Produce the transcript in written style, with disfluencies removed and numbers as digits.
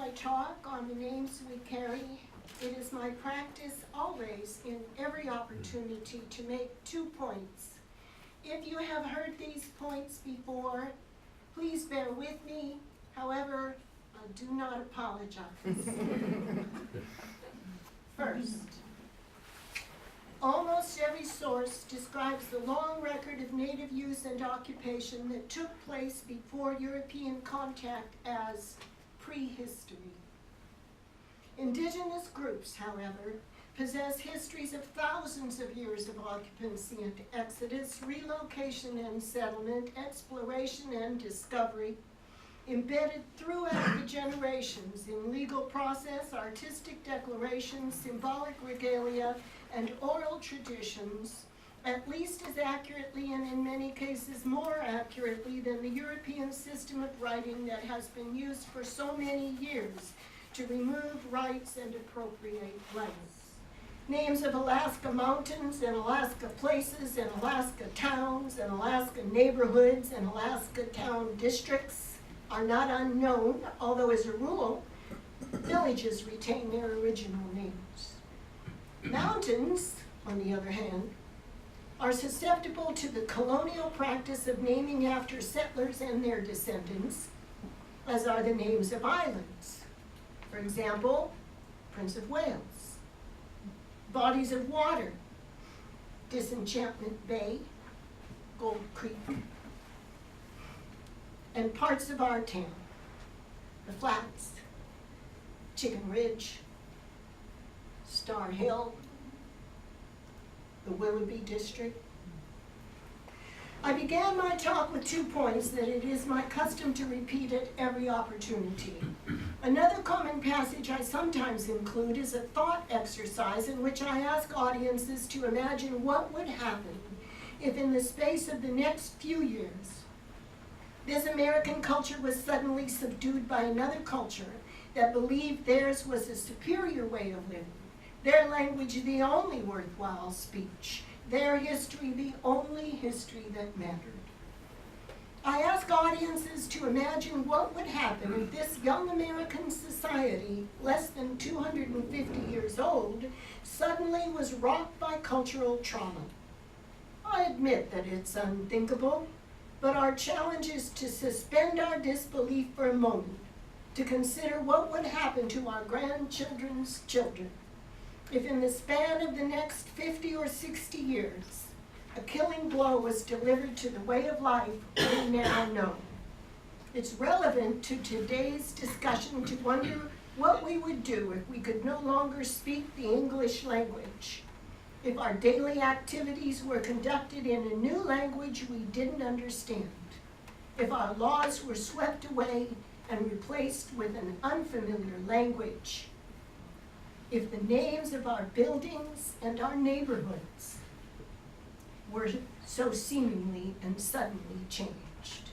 I talk on the names we carry, it is my practice always in every opportunity to make 2 points. If you have heard these points before, please bear with me. However, I do not apologize. First, almost every source describes the long record of native use and occupation that took place before European contact as prehistory. Indigenous groups, however, possess histories of thousands of years of occupancy and exodus, relocation and settlement, exploration and discovery, embedded throughout the generations in legal process, artistic declarations, symbolic regalia, and oral traditions, at least as accurately and in many cases more accurately than the European system of writing that has been used for so many years to remove rights and appropriate lands. Names of Alaska mountains and Alaska places and Alaska towns and Alaska neighborhoods and Alaska town districts are not unknown, although as a rule, villages retain their original names. Mountains, on the other hand, are susceptible to the colonial practice of naming after settlers and their descendants, as are the names of islands. For example, Prince of Wales. Bodies of water, Disenchantment Bay, Gold Creek, and parts of our town, the Flats, Chicken Ridge, Star Hill, the Willoughby District. I began my talk with 2 points that it is my custom to repeat at every opportunity. Another common passage I sometimes include is a thought exercise in which I ask audiences to imagine what would happen if in the space of the next few years, this American culture was suddenly subdued by another culture that believed theirs was a superior way of living, their language the only worthwhile speech, their history the only history that mattered. I ask audiences to imagine what would happen if this young American society, less than 250 years old, suddenly was rocked by cultural trauma. I admit that it's unthinkable, but our challenge is to suspend our disbelief for a moment, to consider what would happen to our grandchildren's children if in the span of the next 50 or 60 years, a killing blow was delivered to the way of life we now know. It's relevant to today's discussion to wonder what we would do if we could no longer speak the English language, if our daily activities were conducted in a new language we didn't understand, if our laws were swept away and replaced with an unfamiliar language, if the names of our buildings and our neighborhoods were so seemingly and suddenly changed.